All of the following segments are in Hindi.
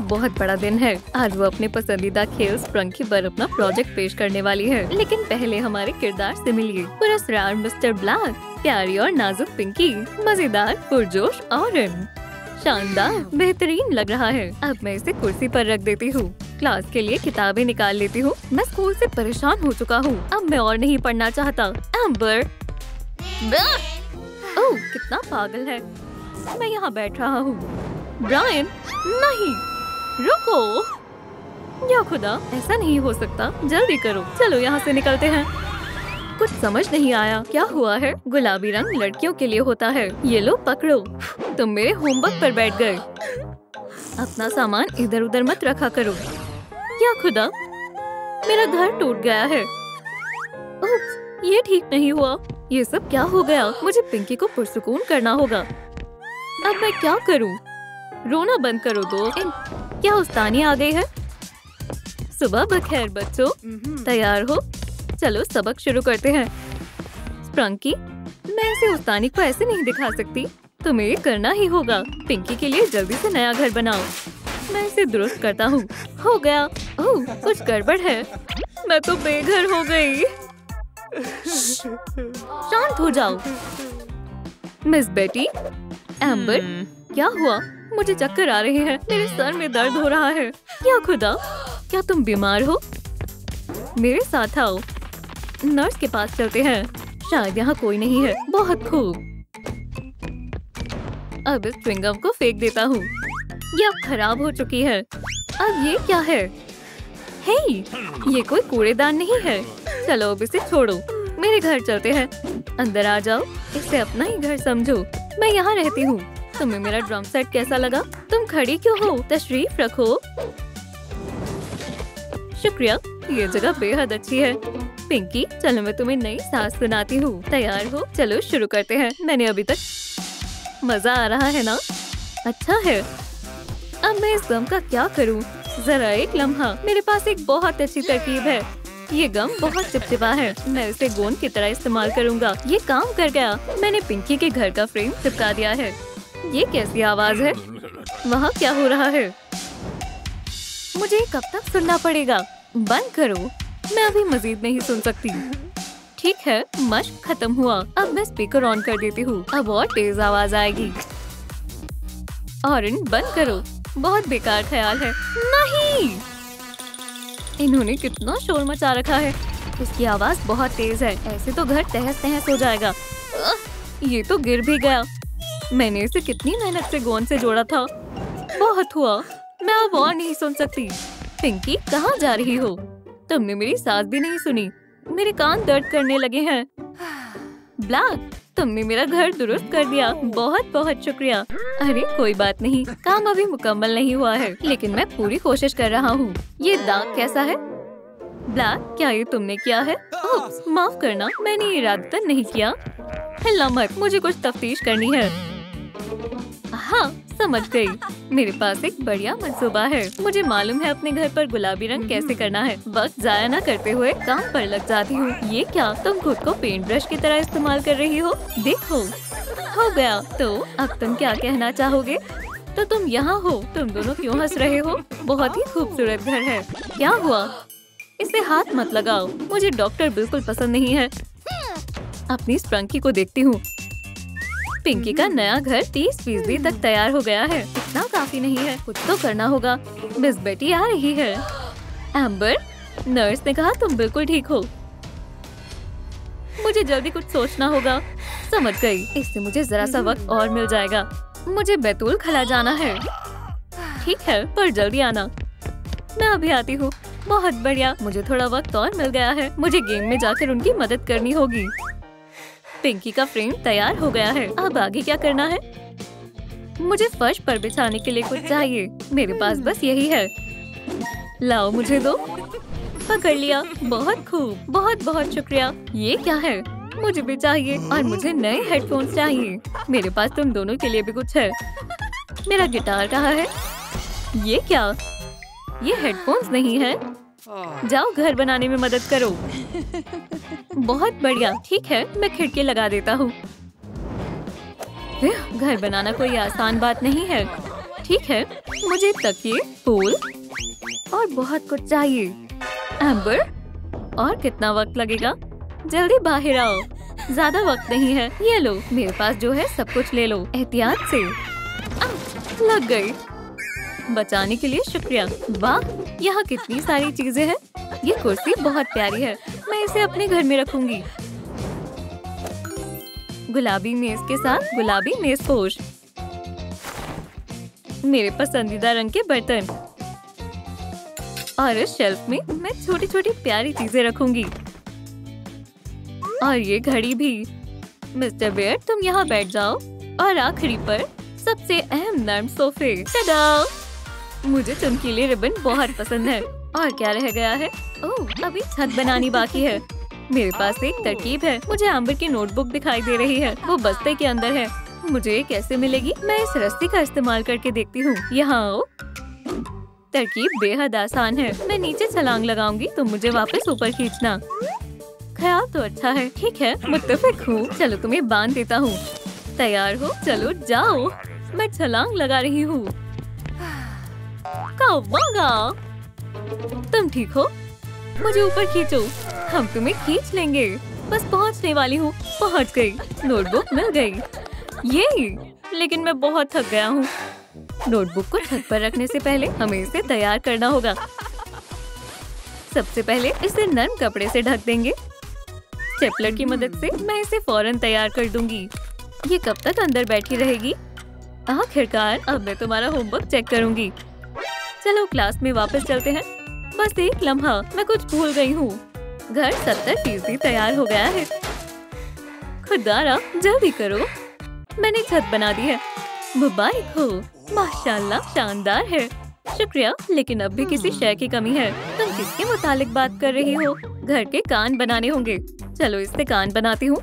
बहुत बड़ा दिन है। आज वो अपने पसंदीदा खेल स्प्रंकी पर अपना प्रोजेक्ट पेश करने वाली है। लेकिन पहले हमारे किरदार से मिलिए। पुरस्कार मिस्टर ब्लैक, प्यारी और नाजुक पिंकी, मजेदार, पुरजोश ऑरेंज, शानदार, बेहतरीन लग रहा है। अब मैं इसे कुर्सी पर रख देती हूँ। क्लास के लिए किताबें निकाल लेती हूँ। मैं स्कूल से परेशान हो चुका हूँ। अब मैं और नहीं पढ़ना चाहता। एम्बर, ओह कितना पागल है। मैं यहाँ बैठ रहा हूँ। ब्रायन, नहीं, रुको। या खुदा, ऐसा नहीं हो सकता। जल्दी करो, चलो यहाँ से निकलते हैं। कुछ समझ नहीं आया, क्या हुआ है? गुलाबी रंग लड़कियों के लिए होता है। ये लो पकड़ो। तुम मेरे होमवर्क पर बैठ गए। अपना सामान इधर उधर मत रखा करो। या खुदा, मेरा घर टूट गया है। ओह, ये ठीक नहीं हुआ। ये सब क्या हो गया? मुझे पिंकी को पुरसुकून करना होगा। अब मैं क्या करूं? रोना बंद करो दोस्त। क्या उस्तानी आ गई है? सुबह बखैर बच्चों, तैयार हो? चलो सबक शुरू करते हैं। स्प्रंकी, मैं ऐसे उस्तानी को ऐसे नहीं दिखा सकती। तुम्हें ये करना ही होगा। पिंकी के लिए जल्दी से नया घर बनाओ। मैं इसे दुरुस्त करता हूँ। हो गया। ओह, कुछ गड़बड़ है। मैं तो बेघर हो गई। शांत हो जाओ। मिस बेटी। एम्बर, क्या हुआ? मुझे चक्कर आ रहे हैं। मेरे सर में दर्द हो रहा है। या खुदा, क्या तुम बीमार हो? मेरे साथ आओ। नर्स के पास चलते हैं। शायद यहाँ कोई नहीं है। बहुत खूब। अब इस च्युइंगम को फेंक देता हूँ। ये अब खराब हो चुकी है। अब ये क्या है? हे, ये कोई कूड़ेदान नहीं है। चलो अब इसे छोड़ो। मेरे घर चलते हैं। अंदर आ जाओ। इसे अपना ही घर समझो। मैं यहाँ रहती हूँ। तुम्हें मेरा ड्रम सेट कैसा लगा? तुम खड़ी क्यों हो? तशरीफ रखो। शुक्रिया, ये जगह बेहद अच्छी है। पिंकी, चलो मैं तुम्हें नई सांस सुनाती हूँ। तैयार हो? चलो शुरू करते हैं। मैंने अभी तक मजा आ रहा है ना? अच्छा है। अब मैं इस गम का क्या करूँ? जरा एक लम्हा। मेरे पास एक बहुत अच्छी तरकीब है। ये गम बहुत चिपचिपा है। मैं इसे गोंद की तरह इस्तेमाल करूँगा। ये काम कर गया। मैंने पिंकी के घर का फ्रेम चिपका दिया है। ये कैसी आवाज है? वहाँ क्या हो रहा है? मुझे कब तक सुनना पड़ेगा? बंद करो। मैं अभी मजीद नहीं सुन सकती। ठीक है, मशक खत्म हुआ। अब मैं स्पीकर ऑन कर देती हूँ। अब और तेज आवाज आएगी। ऑरेंज, बंद करो। बहुत बेकार ख्याल है। नहीं, इन्होंने कितना शोर मचा रखा है। इसकी आवाज बहुत तेज है। ऐसे तो घर तहस तहस हो जाएगा। ये तो गिर भी गया। मैंने इसे कितनी मेहनत से गोंद से जोड़ा था। बहुत हुआ। मैं अब और नहीं सुन सकती। पिंकी, कहाँ जा रही हो? तुमने मेरी सांस भी नहीं सुनी। मेरे कान दर्द करने लगे हैं। ब्लैक, तुमने मेरा घर दुरुस्त कर दिया। बहुत बहुत शुक्रिया। अरे कोई बात नहीं, काम अभी मुकम्मल नहीं हुआ है, लेकिन मैं पूरी कोशिश कर रहा हूँ। ये दाग कैसा है? ब्लैक, क्या ये तुमने किया है? ओह, माफ करना, मैंने ये इरादतन नहीं किया। हिलना मत, मुझे कुछ तफ्तीश करनी है। हाँ, समझ गई। मेरे पास एक बढ़िया मंसूबा है। मुझे मालूम है अपने घर पर गुलाबी रंग कैसे करना है। वक्त जाया न करते हुए काम पर लग जाती हूँ। ये क्या, तुम खुद को पेंट ब्रश की तरह इस्तेमाल कर रही हो? देखो, हो गया। तो अब तुम क्या कहना चाहोगे? तो तुम यहाँ हो। तुम दोनों क्यों हंस रहे हो? बहुत ही खूबसूरत घर है। क्या हुआ? इसे हाथ मत लगाओ। मुझे डॉक्टर बिल्कुल पसंद नहीं है। अपनी स्प्रंकी को देखती हूँ। पिंकी का नया घर 30% तक तैयार हो गया है। इतना काफी नहीं है, कुछ तो करना होगा। मिस बेटी आ रही है। एम्बर, नर्स ने कहा तुम बिल्कुल ठीक हो। मुझे जल्दी कुछ सोचना होगा। समझ गई, इससे मुझे जरा सा वक्त और मिल जाएगा। मुझे बैतूल खला जाना है। ठीक है, पर जल्दी आना। मैं अभी आती हूँ। बहुत बढ़िया, मुझे थोड़ा वक्त और मिल गया है। मुझे गेम में जाकर उनकी मदद करनी होगी। पिंकी का फ्रेम तैयार हो गया है। अब आगे क्या करना है? मुझे फर्श पर बिछाने के लिए कुछ चाहिए। मेरे पास बस यही है। लाओ, मुझे दो। पकड़ लिया। बहुत खूब, बहुत बहुत शुक्रिया। ये क्या है? मुझे भी चाहिए, और मुझे नए हेडफोन्स चाहिए। मेरे पास तुम दोनों के लिए भी कुछ है। मेरा गिटार कहाँ है? ये क्या? ये हेडफोन्स नहीं है। जाओ घर बनाने में मदद करो। बहुत बढ़िया। ठीक है, मैं खिड़की लगा देता हूँ। घर बनाना कोई आसान बात नहीं है। ठीक है, मुझे तकिए, फूल और बहुत कुछ चाहिए। एम्बर, और कितना वक्त लगेगा? जल्दी बाहर आओ, ज्यादा वक्त नहीं है। ये लो, मेरे पास जो है सब कुछ ले लो, एहतियात से। लग गई। बचाने के लिए शुक्रिया। वाह, यहाँ कितनी सारी चीजें हैं। ये कुर्सी बहुत प्यारी है, मैं इसे अपने घर में रखूंगी। गुलाबी मेज के साथ गुलाबी मेजपोश। मेरे पसंदीदा रंग के बर्तन। और इस शेल्फ में मैं छोटी छोटी प्यारी चीजें रखूंगी। और ये घड़ी भी। मिस्टर बेयर, तुम यहाँ बैठ जाओ। और आखिरी पर सबसे अहम नर्म सोफे। टडा! मुझे चमकीले रिबन बहुत पसंद है। और क्या रह गया है? ओह, अभी छत बनानी बाकी है। मेरे पास एक तरकीब है। मुझे एम्बर की नोटबुक दिखाई दे रही है, वो बस्ते के अंदर है। मुझे ये कैसे मिलेगी? मैं इस रस्सी का इस्तेमाल करके देखती हूँ। यहाँ आओ। तरकीब बेहद आसान है। मैं नीचे छलांग लगाऊंगी तो मुझे वापस ऊपर खींचना। ख्याल तो अच्छा है। ठीक है, मुत्तफिक हूँ। चलो तुम्हें बांध देता हूँ। तैयार हो? चलो जाओ। मैं छलांग लगा रही हूँ। कौवागा, तुम ठीक हो? मुझे ऊपर खींचो, हम तुम्हें खींच लेंगे। बस पहुंचने वाली हूँ। पहुंच गई। नोटबुक मिल गई। ये, लेकिन मैं बहुत थक गया हूँ। नोटबुक को छत पर रखने से पहले हमें इसे तैयार करना होगा। सबसे पहले इसे नर्म कपड़े से ढक देंगे। स्टेपलर की मदद से मैं इसे फौरन तैयार कर दूंगी। ये कब तक अंदर बैठी रहेगी? आखिरकार अब मैं तुम्हारा होमवर्क चेक करूंगी। चलो क्लास में वापस चलते हैं। बस एक लम्हा, मैं कुछ भूल गई हूँ। घर 70% तैयार हो गया है। खुदारा, जल्दी करो। मैंने छत बना दी है। मुबारक हो, माशाल्लाह, शानदार है। शुक्रिया, लेकिन अब भी किसी शय की कमी है। तुम किसके मुतालिक बात कर रही हो? घर के कान बनाने होंगे। चलो इससे कान बनाती हूँ,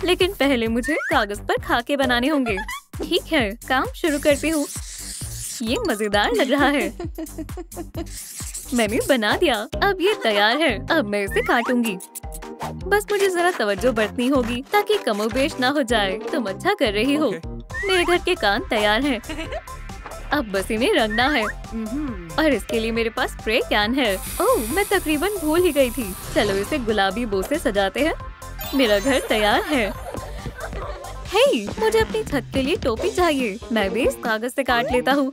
लेकिन पहले मुझे कागज पर खाके बनाने होंगे। ठीक है, काम शुरू करती हूँ। ये मजेदार लग रहा है। मैंने बना दिया। अब ये तैयार है। अब मैं इसे काटूंगी। बस मुझे जरा तवज्जो बरतनी होगी ताकि कमोबेश ना हो जाए। तुम अच्छा कर रही हो। मेरे घर के कान तैयार हैं। अब बस इन्हें रंगना है। और इसके लिए मेरे पास स्प्रे कैन है। ओह, मैं तकरीबन भूल ही गई थी। चलो इसे गुलाबी बो से सजाते हैं। मेरा घर तैयार है। हे, मुझे अपनी छत के लिए टोपी चाहिए। मैं भी इस कागज से काट लेता हूँ।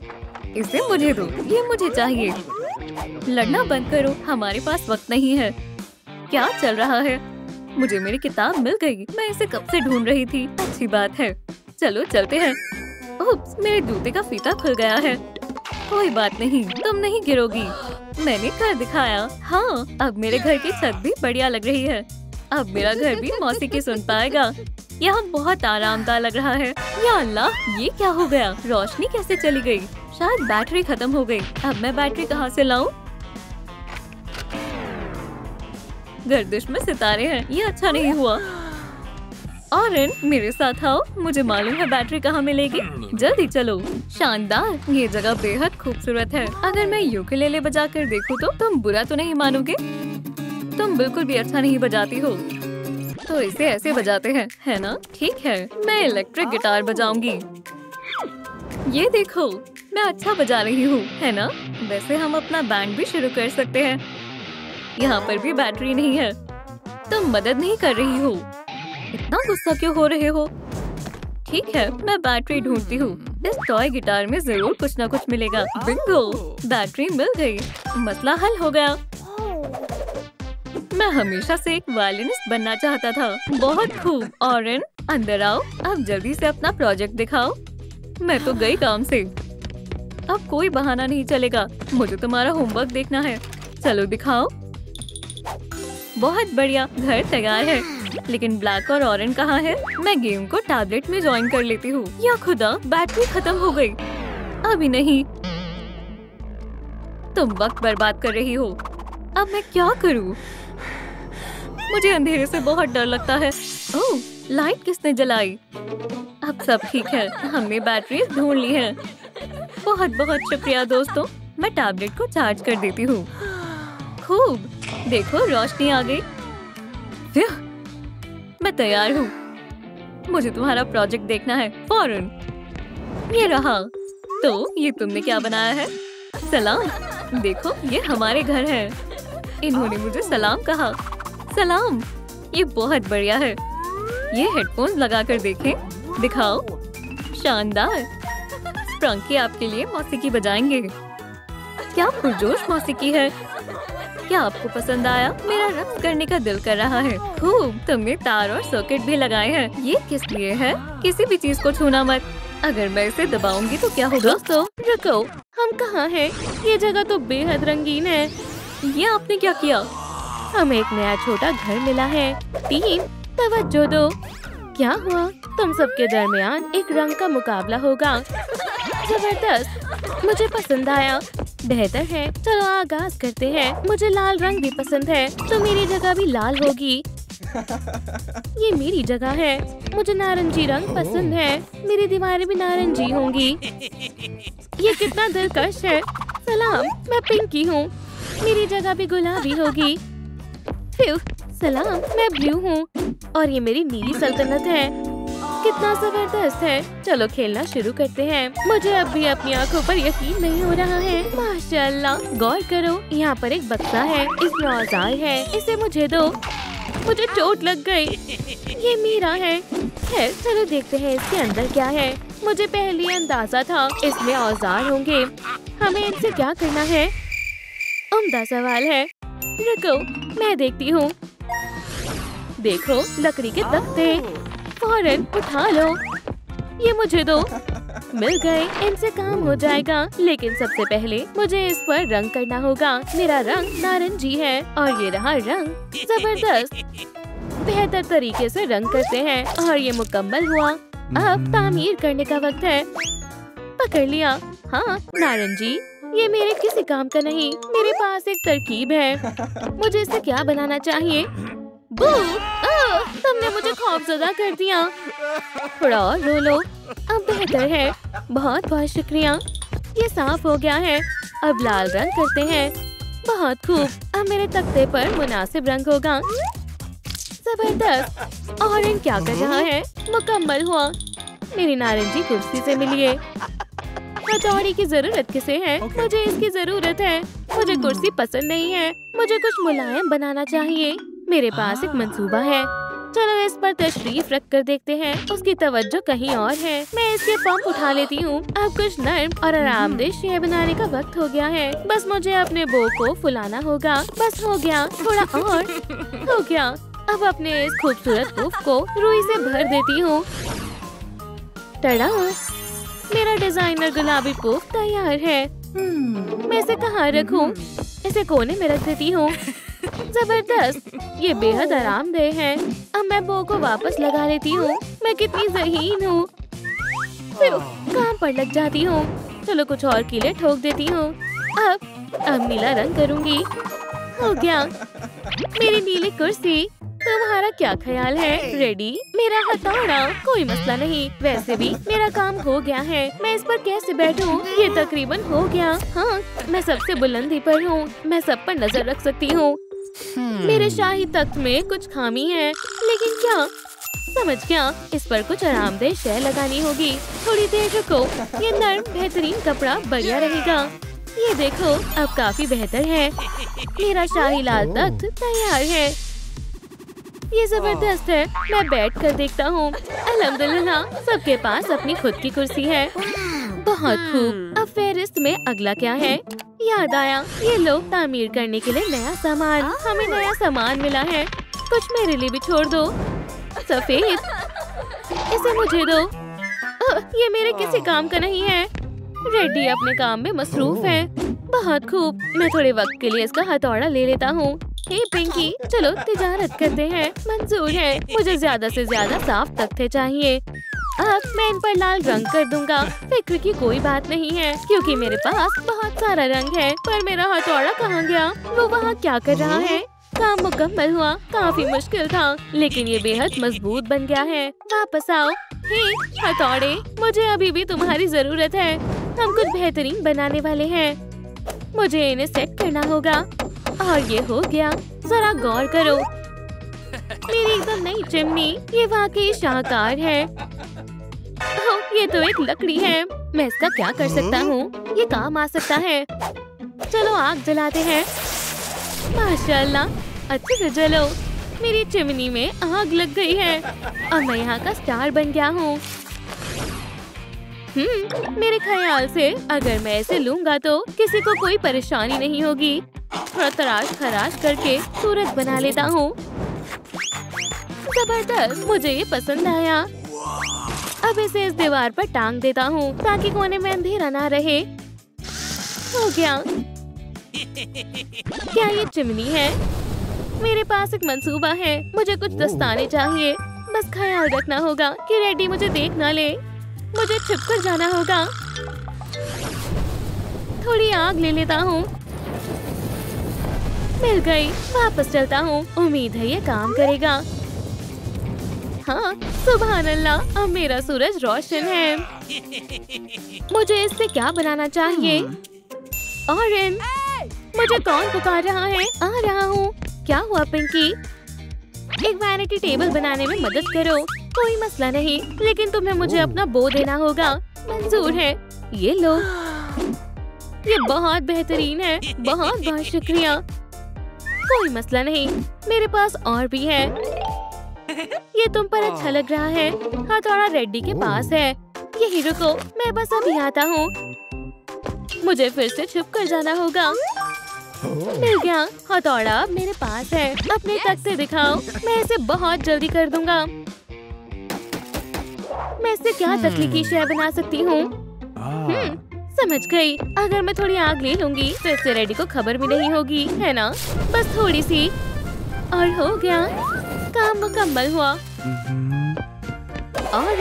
इसे मुझे दो, ये मुझे चाहिए। लड़ना बंद करो, हमारे पास वक्त नहीं है। क्या चल रहा है? मुझे मेरी किताब मिल गई। मैं इसे कब से ढूंढ रही थी। अच्छी बात है, चलो चलते हैं। ओप्स, मेरे जूते का फीता खुल गया है। कोई बात नहीं, तुम नहीं गिरोगी। मैंने कर दिखाया। हाँ, अब मेरे घर की छत भी बढ़िया लग रही है। अब मेरा घर भी मौसीकी सुन पाएगा। यहाँ बहुत आरामदायक लग रहा है। या अल्लाह, ये क्या हो गया? रोशनी कैसे चली गई? शायद बैटरी खत्म हो गई। अब मैं बैटरी कहाँ से लाऊं? गर्दिश में सितारे हैं, ये अच्छा नहीं हुआ। ऑरेन, मेरे साथ आओ। मुझे मालूम है बैटरी कहाँ मिलेगी। जल्दी चलो। शानदार, ये जगह बेहद खूबसूरत है। अगर मैं यूकेलेले बजा कर देखूं तो तुम बुरा तो नहीं मानोगे? तुम बिल्कुल भी अच्छा नहीं बजाती हो, तो इसे ऐसे बजाते हैं, है ना? ठीक है, मैं इलेक्ट्रिक गिटार बजाऊंगी। ये देखो, मैं अच्छा बजा रही हूँ, है ना? वैसे हम अपना बैंड भी शुरू कर सकते हैं। यहाँ पर भी बैटरी नहीं है। तुम मदद नहीं कर रही हो। इतना गुस्सा क्यों हो रहे हो? ठीक है, मैं बैटरी ढूंढती हूँ। इस टॉय गिटार में जरूर कुछ ना कुछ मिलेगा। बिंगो, बैटरी मिल गई। मसला हल हो गया। मैं हमेशा से एक वायलिनिस्ट बनना चाहता था। बहुत खूब। ऑरेन, अंदर आओ। अब जल्दी से अपना प्रोजेक्ट दिखाओ। मैं तो गई काम से। अब कोई बहाना नहीं चलेगा। मुझे तुम्हारा होमवर्क देखना है। चलो दिखाओ। बहुत बढ़िया, घर तैयार है। लेकिन ब्लैक और ऑरेंज कहाँ है? मैं गेम को टैबलेट में ज्वाइन कर लेती हूँ। या खुदा, बैटरी खत्म हो गई। अभी नहीं। तुम वक्त बर्बाद कर रही हो। अब मैं क्या करूँ? मुझे अंधेरे से बहुत डर लगता है। ओह, लाइट किसने जलाई? अब सब ठीक है, हमने बैटरी ढूंढ ली है। बहुत बहुत शुक्रिया दोस्तों। मैं टैबलेट को चार्ज कर देती हूँ। खूब, देखो रोशनी आ गई। मैं तैयार हूँ। मुझे तुम्हारा प्रोजेक्ट देखना है फौरन। ये रहा। तो ये तुमने क्या बनाया है? सलाम। देखो ये हमारे घर है। इन्होंने मुझे सलाम कहा। सलाम, ये बहुत बढ़िया है। ये हेडफोन्स लगाकर देखें। दिखाओ। शानदार। स्प्रंकी आपके लिए मौसीकी बजाएंगे। क्या पुरजोश मौसीकी है। क्या आपको पसंद आया? मेरा रक्स करने का दिल कर रहा है। खूब। तुमने तार और सर्किट भी लगाए हैं। ये किस लिए है? किसी भी चीज को छूना मत। अगर मैं इसे दबाऊंगी तो क्या होगा? दोस्तों रुको, हम कहाँ हैं? ये जगह तो बेहद रंगीन है। ये आपने क्या किया? हमें एक नया छोटा घर मिला है। टीम तवज्जो दो। क्या हुआ? तुम सबके दरमियान एक रंग का मुकाबला होगा। जबरदस्त, मुझे पसंद आया। बेहतर है, चलो आगाज करते हैं। मुझे लाल रंग भी पसंद है, तो मेरी जगह भी लाल होगी। ये मेरी जगह है। मुझे नारंगी रंग पसंद है। मेरी दीवारें भी नारंगी होंगी। ये कितना दिलकश है। सलाम, मैं पिंकी हूँ। मेरी जगह भी गुलाबी होगी। सलाम, मैं ब्लू हूँ और ये मेरी नीली सल्तनत है। कितना जबरदस्त है। चलो खेलना शुरू करते हैं। मुझे अब भी अपनी आंखों पर यकीन नहीं हो रहा है। माशाल्लाह, गौर करो, यहाँ पर एक बक्सा है। इसमें औजार है। इसे मुझे दो। मुझे चोट लग गई। ये मेरा है। खैर चलो देखते हैं इसके अंदर क्या है। मुझे पहले ही अंदाजा था इसमें औजार होंगे। हमें इनसे क्या करना है? उम्दा सवाल है। रुको, मैं देखती हूँ। देखो लकड़ी के तख्ते। फौरन उठा लो। ये मुझे दो। मिल गए। इनसे काम हो जाएगा। लेकिन सबसे पहले मुझे इस पर रंग करना होगा। मेरा रंग नारंगी है और ये रहा रंग। जबरदस्त। बेहतर तरीके से रंग करते हैं और ये मुकम्मल हुआ। अब तामीर करने का वक्त है। पकड़ लिया। हाँ, नारंगी। ये मेरे किसी काम का नहीं। मेरे पास एक तरकीब है। मुझे इससे क्या बनाना चाहिए? बू! तुमने मुझे खौफजदा कर दिया। थोड़ा और रो लो। अब बेहतर है। बहुत बहुत शुक्रिया। ये साफ हो गया है। अब लाल रंग करते हैं। बहुत खूब। अब मेरे तख्ते पर मुनासिब रंग होगा। जबरदस्त। और इन क्या कर रहा है? मुकम्मल हुआ। मेरी नारंगी कुर्सी से मिलिए। हथौड़ी की जरूरत किसे है? मुझे इसकी जरूरत है। मुझे कुर्सी पसंद नहीं है। मुझे कुछ मुलायम बनाना चाहिए। मेरे पास एक मंसूबा है। चलो इस पर तशरीफ रख कर देखते हैं। उसकी तवज्जो कहीं और है। मैं इसके पंप उठा लेती हूँ। अब कुछ नर्म और आरामदेह शेय बनाने का वक्त हो गया है। बस मुझे अपने बो को फुलाना होगा। बस हो गया। थोड़ा और। हो गया। अब अपने इस खूबसूरत पुफ को रुई से भर देती हूँ। टड़ा! मेरा डिजाइनर गुलाबी पुफ तैयार है। मैं इसे कहाँ रखूं? इसे कोने में रख देती हूँ। जबरदस्त। ये बेहद आरामदेह है। अब मैं बो को वापस लगा लेती हूँ। मैं कितनी ज़हीन हूँ। काम पर लग जाती हूँ। चलो कुछ और कीले ठोक देती हूँ। अब नीला रंग करूँगी। हो गया। मेरी नीली कुर्सी। तुम्हारा क्या ख्याल है? रेडी? मेरा हथौड़ा। कोई मसला नहीं। वैसे भी मेरा काम हो गया है। मैं इस पर कैसे बैठूं? ये तकरीबन हो गया। हाँ, मैं सबसे बुलंदी पर हूँ। मैं सब पर नजर रख सकती हूँ। मेरे शाही तख्त में कुछ खामी है, लेकिन क्या? समझ गया। इस पर कुछ आरामदेह शय लगानी होगी। थोड़ी देर रुको। ये नर्म बेहतरीन कपड़ा बढ़िया रहेगा। ये देखो, अब काफी बेहतर है। मेरा शाही लाल तख्त तैयार है। ये जबरदस्त है। मैं बैठ कर देखता हूँ। अल्हम्दुलिल्लाह, सबके पास अपनी खुद की कुर्सी है। बहुत खूब। अब फहरिस्त में अगला क्या है? याद आया, ये लोग तामीर करने के लिए नया सामान। हमें नया सामान मिला है। कुछ मेरे लिए भी छोड़ दो। सफेद, इसे मुझे दो। ये मेरे किसी काम का नहीं है। रेड्डी अपने काम में मसरूफ है। बहुत खूब। मैं थोड़े वक्त के लिए इसका हथौड़ा ले लेता हूँ। हे पिंकी, चलो तिजारत करते हैं। मंजूर है। मुझे ज्यादा से ज्यादा साफ तख्ते चाहिए। अब मैं इन पर लाल रंग कर दूंगा। फिक्र की कोई बात नहीं है, क्योंकि मेरे पास बहुत सारा रंग है। पर मेरा हथौड़ा कहाँ गया? वो वहाँ क्या कर रहा है? काम मुकम्मल हुआ। काफी मुश्किल था, लेकिन ये बेहद मजबूत बन गया है। वापस आओ। हे हथौड़े, मुझे अभी भी तुम्हारी जरूरत है। हम कुछ बेहतरीन बनाने वाले हैं। मुझे इन्हें सेट करना होगा। और ये हो गया। जरा गौर करो, मेरी एकदम नई चिमनी। ये वाकई शाहकार है। ये तो एक लकड़ी है। मैं इसका क्या कर सकता हूँ? ये काम आ सकता है। चलो आग जलाते हैं। माशाल्लाह, अच्छे से जलो। मेरी चिमनी में आग लग गई है। अब मैं यहाँ का स्टार बन गया हूँ। मेरे ख्याल से अगर मैं ऐसे लूंगा तो किसी को कोई परेशानी नहीं होगी। थोड़ा तराश खराश करके सूरज बना लेता हूँ। जबरदस्त, मुझे ये पसंद आया। अब इसे इस दीवार पर टांग देता हूँ ताकि कोने में अंधेरा ना रहे। हो गया। क्या ये चिमनी है? मेरे पास एक मंसूबा है। मुझे कुछ दस्ताने चाहिए। बस ख्याल रखना होगा कि रेडी मुझे देख ना ले। मुझे छिपकर जाना होगा। थोड़ी आग ले लेता हूँ। मिल गई। वापस चलता हूँ। उम्मीद है ये काम करेगा। हाँ, सुभान अल्लाह, अब मेरा सूरज रोशन है। मुझे इससे क्या बनाना चाहिए? ऑरेंज, मुझे कौन पुकार रहा है? आ रहा हूँ। क्या हुआ पिंकी? एक वैनिटी टेबल बनाने में मदद करो। कोई मसला नहीं, लेकिन तुम्हें मुझे अपना बो देना होगा। मंजूर है। ये लो। ये बहुत बेहतरीन है। बहुत बहुत शुक्रिया। कोई मसला नहीं, मेरे पास और भी है। ये तुम पर अच्छा लग रहा है। हथौड़ा रेड्डी के पास है। यही रुको, मैं बस अभी आता हूँ। मुझे फिर से छुप कर जाना होगा। मिल गया। हथौड़ा मेरे पास है। अपने तख्ते दिखाओ। मैं इसे बहुत जल्दी कर दूंगा। मैं इससे क्या तकलीफी शय बना सकती हूँ? समझ गई। अगर मैं थोड़ी आग ले लूंगी तो इससे रेडी को खबर भी नहीं होगी, है ना? बस थोड़ी सी और हो गया। काम मुकम्मल हुआ। और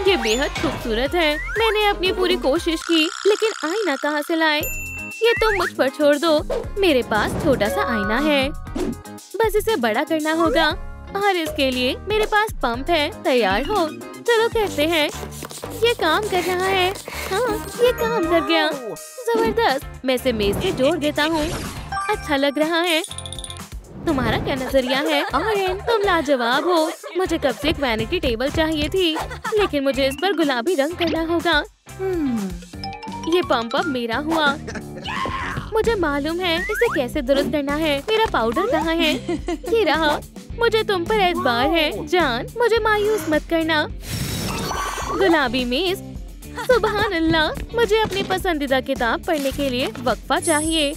ये बेहद खूबसूरत है। मैंने अपनी पूरी कोशिश की, लेकिन आईना कहाँ से लाए? ये तुम मुझ पर छोड़ दो। मेरे पास छोटा सा आईना है। बस इसे बड़ा करना होगा और इसके लिए मेरे पास पंप है। तैयार हो? चलो करते हैं। ये काम कर रहा है। हाँ, ये काम कर गया। जबरदस्त। मैं इसे मेज से जोड़ देता हूँ। अच्छा लग रहा है। तुम्हारा क्या नजरिया है? ऑरेंज, तुम लाजवाब हो। मुझे कब से एक वैनिटी टेबल चाहिए थी, लेकिन मुझे इस पर गुलाबी रंग करना होगा। ये पंप अब मेरा हुआ। मुझे मालूम है इसे कैसे दुरुस्त करना है। मेरा पाउडर कहाँ है? ये रहा। मुझे तुम पर एतबार है जान। मुझे मायूस मत करना। गुलाबी मेज। सुभान अल्लाह, मुझे अपनी पसंदीदा किताब पढ़ने के लिए वक्फा चाहिए।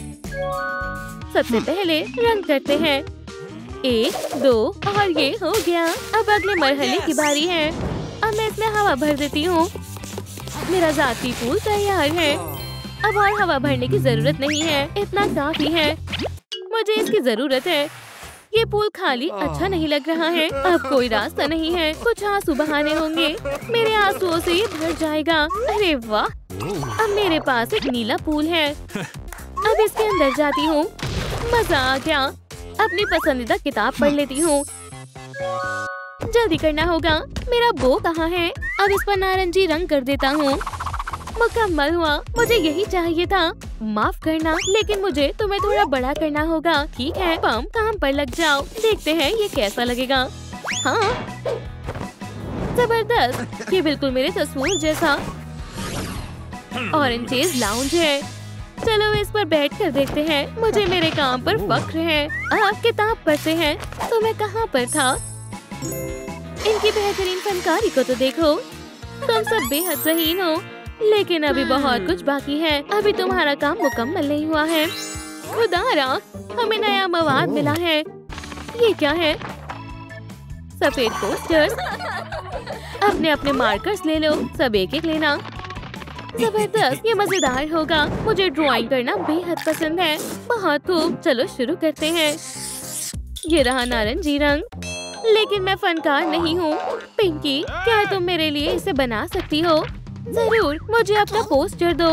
सबसे पहले रंग करते हैं। 1, 2 और ये हो गया। अब अगले मरहले की बारी है। अब मैं इसमें हवा भर देती हूँ। मेरा जाती पूल तैयार है। अब और हवा भरने की जरूरत नहीं है। इतना काफी है। मुझे इसकी जरूरत है। ये पूल खाली अच्छा नहीं लग रहा है। अब कोई रास्ता नहीं है। कुछ आंसू बहाने होंगे। मेरे आंसुओं से ये भर जाएगा। अरे वाह, अब मेरे पास एक नीला पूल है। अब इसके अंदर जाती हूँ। मजा आ गया। अपनी पसंदीदा किताब पढ़ लेती हूँ। जल्दी करना होगा। मेरा बो कहाँ है? अब इस पर नारंगी रंग कर देता हूँ। मुकम्मल हुआ। मुझे यही चाहिए था। माफ करना, लेकिन मुझे तुम्हें थोड़ा बड़ा करना होगा। ठीक है, पंप काम पर लग जाओ। देखते हैं ये कैसा लगेगा। हाँ, जबरदस्त। ये बिल्कुल मेरे तस्वीर जैसा। ऑरेंज लाउंज है। चलो इस पर बैठ कर देखते हैं। मुझे मेरे काम पर फख्र है। आप किताब पढ़ते हैं तो मैं कहाँ पर था? इनकी बेहतरीन फनकारी को तो देखो। तुम सब बेहद ज़हीन हो, लेकिन अभी बहुत कुछ बाकी है। अभी तुम्हारा काम मुकम्मल नहीं हुआ है। खुदारा, हमें नया मवाद मिला है। ये क्या है? सफेद पोस्टर्स। अपने अपने मार्कर्स ले लो। सब एक एक लेना। जबरदस्त, ये मजेदार होगा। मुझे ड्राइंग करना बेहद पसंद है। बहुत खूब, चलो शुरू करते हैं। ये रहा नारंगी रंग, लेकिन मैं फनकार नहीं हूँ। पिंकी, क्या तुम मेरे लिए इसे बना सकती हो? जरूर, मुझे अपना पोस्टर दो।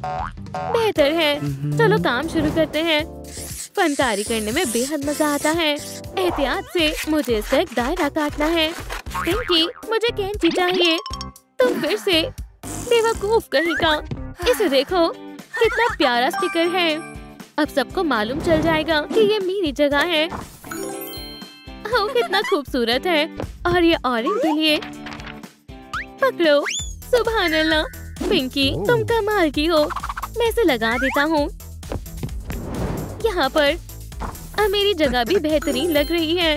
बेहतर है। चलो काम शुरू करते हैं। फनकारी करने में बेहद मजा आता है। एहतियात से मुझे इसका एक दायरा काटना है। पिंकी, मुझे कैंची चाहिए। तुम फिर से बेवकूफ कहीं का। इसे देखो, कितना प्यारा स्टिकर है। अब सबको मालूम चल जाएगा कि ये मेरी जगह है। ओह, कितना खूबसूरत है। और ये ऑरेंज के लिए। पकड़ो, सुभान अल्लाह, पिंकी तुम कमाल की हो। मैं इसे लगा देता हूँ यहाँ पर। अब मेरी जगह भी बेहतरीन लग रही है।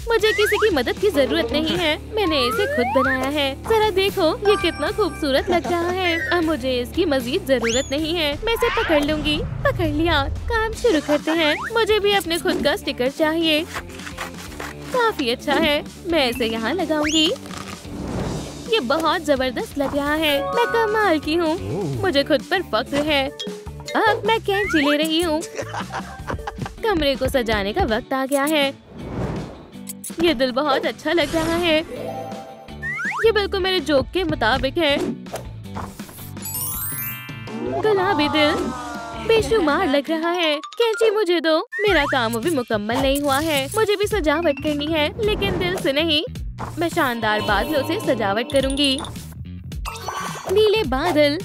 मुझे किसी की मदद की जरूरत नहीं है, मैंने इसे खुद बनाया है। जरा देखो ये कितना खूबसूरत लग रहा है। अब मुझे इसकी मजीद जरूरत नहीं है, मैं इसे पकड़ लूंगी। पकड़ लिया, काम शुरू करते हैं। मुझे भी अपने खुद का स्टिकर चाहिए। काफी अच्छा है, मैं इसे यहाँ लगाऊंगी। ये बहुत जबरदस्त लग रहा है। मैं कमाल की हूँ, मुझे खुद पर फख्र है। अब मैं कैंची ले रही हूँ। कमरे को सजाने का वक्त आ गया है। ये दिल बहुत अच्छा लग रहा है। ये बिल्कुल मेरे जोक के मुताबिक है। गुलाबी दिल बेशुमार लग रहा है। कैंची मुझे दो, मेरा काम अभी मुकम्मल नहीं हुआ है। मुझे भी सजावट करनी है, लेकिन दिल से नहीं। मैं शानदार बादलों से सजावट करूंगी। नीले बादल,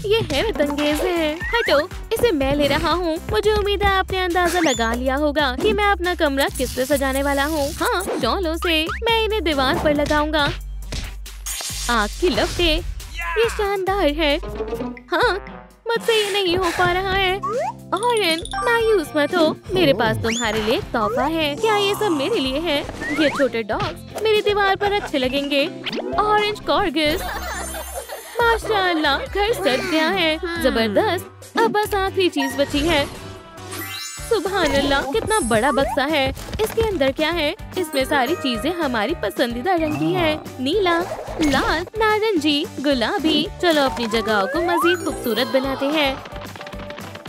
ये हैरत अंगेज है। हटो, इसे मैं ले रहा हूँ। मुझे उम्मीद है आपने अंदाजा लगा लिया होगा कि मैं अपना कमरा किससे सजाने वाला हूँ। हाँ, शॉलों से। मैं इन्हें दीवार पर लगाऊंगा। आग की लपटें, ये शानदार है। हाँ, मुझसे ये नहीं हो पा रहा है। ऑरेंज, मायूस मत हो, मेरे पास तुम्हारे लिए एक तोहफा है। क्या ये सब मेरे लिए है? ये छोटे डॉग्स मेरी दीवार पर अच्छे लगेंगे। ऑरेंज कॉर्गिस, माशाअल्लाह, घर सज गया है। जबरदस्त। अब बस आखिरी चीज बची है। सुभान अल्लाह, कितना बड़ा बक्सा है। इसके अंदर क्या है? इसमें सारी चीजें हमारी पसंदीदा रंग की है। नीला, लाल, नारंगी, गुलाबी। चलो अपनी जगहों को मजीद खूबसूरत बनाते हैं।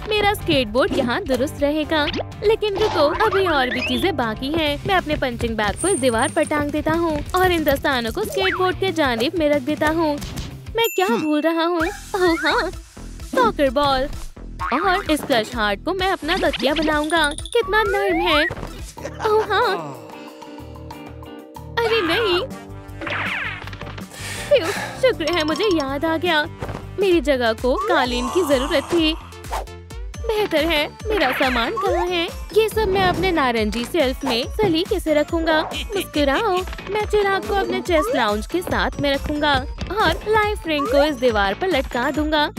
मेरा स्केटबोर्ड यहाँ दुरुस्त रहेगा। लेकिन रुको, अभी और भी चीजें बाकी हैं। मैं अपने पंचिंग बैग को इस दीवार पर टांग देता हूँ और इन दस्तानों को स्केटबोर्ड के जानिब में रख देता हूँ। मैं क्या भूल रहा हूँ? ओह हाँ, सॉकर बॉल। और इस क्रश हार्ट को मैं अपना तकिया बनाऊंगा। कितना नरम है। ओह हाँ, अरे नहीं, शुक्र है मुझे याद आ गया। मेरी जगह को कालीन की जरूरत थी। बेहतर है। मेरा सामान कहाँ है? ये सब मैं अपने नारंगी शेल्फ में सलीके से रखूंगा। मुस्कुराओ। मैं चिराग को अपने चेस्ट लाउंज के साथ में रखूंगा और लाइफ रिंग को इस दीवार पर लटका दूंगा।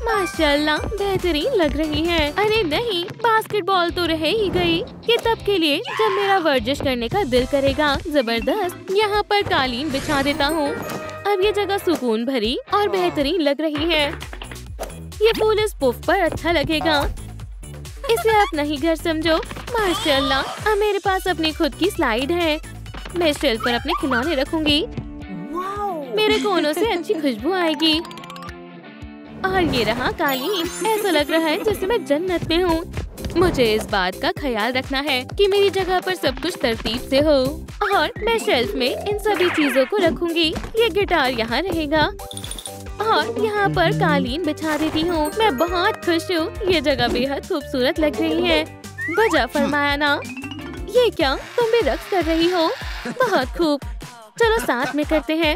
माशाल्लाह, बेहतरीन लग रही है। अरे नहीं, बास्केटबॉल तो रह ही गई। ये तब के लिए जब मेरा वर्जिश करने का दिल करेगा। जबरदस्त। यहाँ पर कालीन बिछा देता हूँ। अब ये जगह सुकून भरी और बेहतरीन लग रही है। ये फूल इस पुफ पर अच्छा लगेगा। इसे अपना ही घर समझो। माशाल्लाह, अब मेरे पास अपनी खुद की स्लाइड है। मैं इस शेल्फ पर अपने खिलौने रखूंगी। मेरे कोनों से अच्छी खुशबू आएगी। और ये रहा कालीन। ऐसा लग रहा है जैसे मैं जन्नत में हूँ। मुझे इस बात का ख्याल रखना है कि मेरी जगह पर सब कुछ तरतीब से हो। और मैं शेल्फ में इन सभी चीजों को रखूंगी। ये गिटार यहाँ रहेगा और यहाँ पर कालीन बिछा देती हूँ। मैं बहुत खुश हूँ। ये जगह बेहद खूबसूरत लग रही है। वजह फरमाया ना। ये क्या, तुम भी रक्स कर रही हो? बहुत खूब, चलो साथ में करते हैं।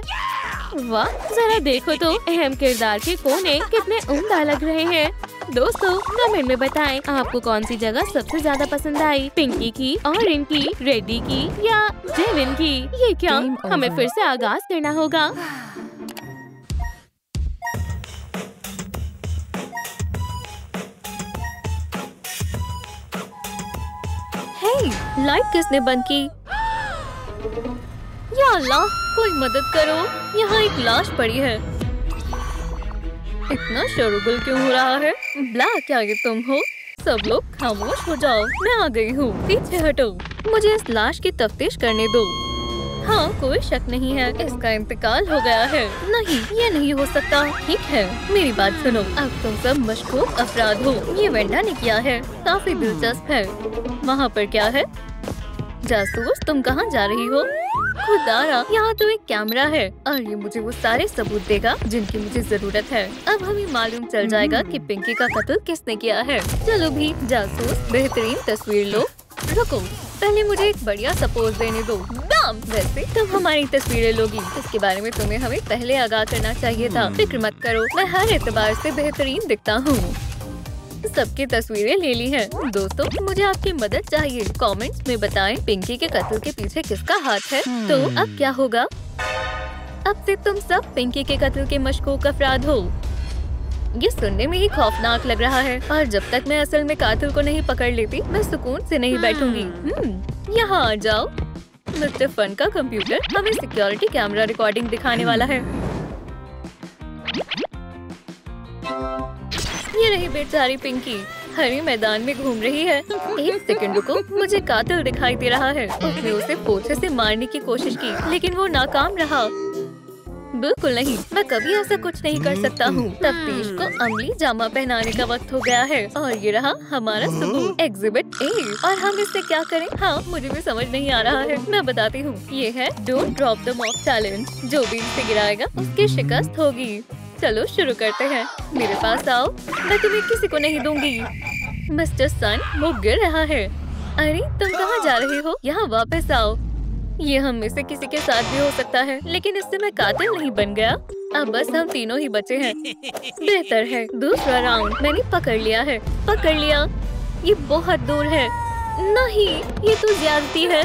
वाह, जरा देखो तो अहम किरदार के कोने कितने उम्दा लग रहे हैं। दोस्तों कमेंट में बताएं आपको कौन सी जगह सबसे ज्यादा पसंद आई, पिंकी की, ऑरेंज की, रेडी की या जेविन की। ये क्या, हमें फिर से आगाज करना होगा। हे, लाइट किसने बंद की? या अल्लाह, कोई मदद करो, यहाँ एक लाश पड़ी है। इतना शोरगुल क्यों हो रहा है? ब्लैक, क्या ये तुम हो? सब लोग खामोश हो जाओ, मैं आ गई हूँ। पीछे हटो, मुझे इस लाश की तफ्तीश करने दो। हाँ, कोई शक नहीं है, इसका इंतकाल हो गया है। नहीं, ये नहीं हो सकता। ठीक है, मेरी बात सुनो। अब तुम सब मशकूक अफराद हो। ये वेंडा ने किया है, काफी दिलचस्प है। वहाँ पर क्या है? जासूस, तुम कहाँ जा रही हो? खुदारा, यहाँ तो एक कैमरा है और ये मुझे वो सारे सबूत देगा जिनकी मुझे जरूरत है। अब हमें मालूम चल जाएगा कि पिंकी का कत्ल किसने किया है। चलो भी जासूस, बेहतरीन तस्वीर लो। रुको, पहले मुझे एक बढ़िया सपोज देने दो। दाम, वैसे तुम हमारी तस्वीरें लोगी, इसके बारे में तुम्हें हमें पहले आगाह करना चाहिए था। फिक्र मत करो, मैं हर एतबार से बेहतरीन दिखता हूँ। सबकी तस्वीरें ले ली हैं। दोस्तों मुझे आपकी मदद चाहिए। कमेंट्स में बताएं पिंकी के कत्ल के पीछे किसका हाथ है। तो अब क्या होगा? अब से तुम सब पिंकी के कत्ल के मशकूक अफराद हो। ये सुनने में ही खौफनाक लग रहा है और जब तक मैं असल में कातिल को नहीं पकड़ लेती मैं सुकून से नहीं बैठूंगी। यहाँ आ जाओ। मिस्टर फन का कंप्यूटर हमें सिक्योरिटी कैमरा रिकॉर्डिंग दिखाने वाला है। ये रही बेचारी पिंकी, हरी मैदान में घूम रही है। एक सेकंड रुको, मुझे कातिल दिखाई दे रहा है। उसने उसे पोछे से मारने की कोशिश की लेकिन वो नाकाम रहा। बिल्कुल नहीं, मैं कभी ऐसा कुछ नहीं कर सकता हूँ। तफ्तीश को अमली जामा पहनाने का वक्त हो गया है और ये रहा हमारा सबूत, एग्जिबिट ए। और हम इससे क्या करें? हाँ, मुझे भी समझ नहीं आ रहा है, मैं बताती हूँ। ये है don't drop the mock challenge. जो भी इसे गिराएगा उसकी शिकस्त होगी। चलो शुरू करते हैं। मेरे पास आओ, मैं तुम्हें किसी को नहीं दूंगी। मिस्टर सन, वो गिर रहा है। अरे तुम कहाँ जा रहे हो? यहाँ वापस आओ। ये हम में से किसी के साथ भी हो सकता है, लेकिन इससे मैं कातिल नहीं बन गया। अब बस हम तीनों ही बचे हैं। बेहतर है। दूसरा राउंड मैंने पकड़ लिया है। पकड़ लिया। ये बहुत दूर है। नहीं, ये तो ज्यादती है।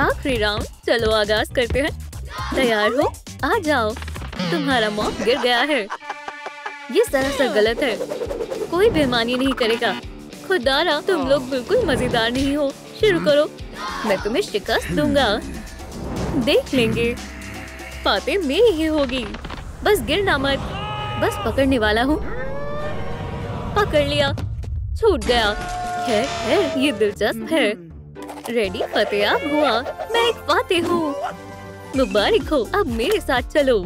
आखिरी राउंड, चलो आगाज करते हैं। तैयार हो? आ जाओ। तुम्हारा मॉक गिर गया है। ये सरासर गलत है। कोई बेईमानी नहीं करेगा। खुदारा, तुम लोग बिल्कुल मजेदार नहीं हो। शुरू करो, मैं तुम्हें शिकस्त दूंगा। देख लेंगे। फातेह मेरी ही होगी। बस गिरना मत। बस पकड़ने वाला हूँ। पकड़ लिया। छूट गया। है, ये दिलचस्प है। रेडी? फतेह हुआ। मैं एक फातेह हूँ। मुबारक हो। अब मेरे साथ चलो।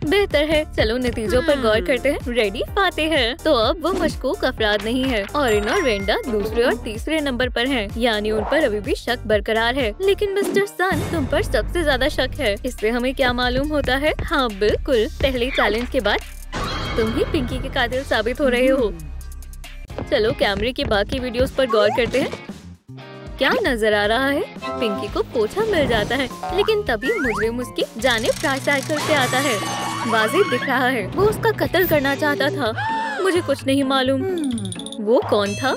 बेहतर है। चलो नतीजों पर गौर करते हैं। रेडी? फातेह है। तो अब वो मशकूक अफराद नहीं है। ऑरिन और वेंडा दूसरे और तीसरे नंबर पर हैं। यानी उन पर अभी भी शक बरकरार है। लेकिन मिस्टर सन, तुम पर सबसे ज्यादा शक है। इससे हमें क्या मालूम होता है? हाँ बिल्कुल, पहले चैलेंज के बाद तुम ही पिंकी के कातिल साबित हो रहे हो। चलो कैमरे की बाकी वीडियोस पर गौर करते हैं। क्या नजर आ रहा है? पिंकी को पोछा मिल जाता है, लेकिन तभी मुजरिम उसकी जानिब ट्राईसाइकिल से आता है। वाज़ेह दिख रहा है वो उसका कत्ल करना चाहता था। मुझे कुछ नहीं मालूम वो कौन था।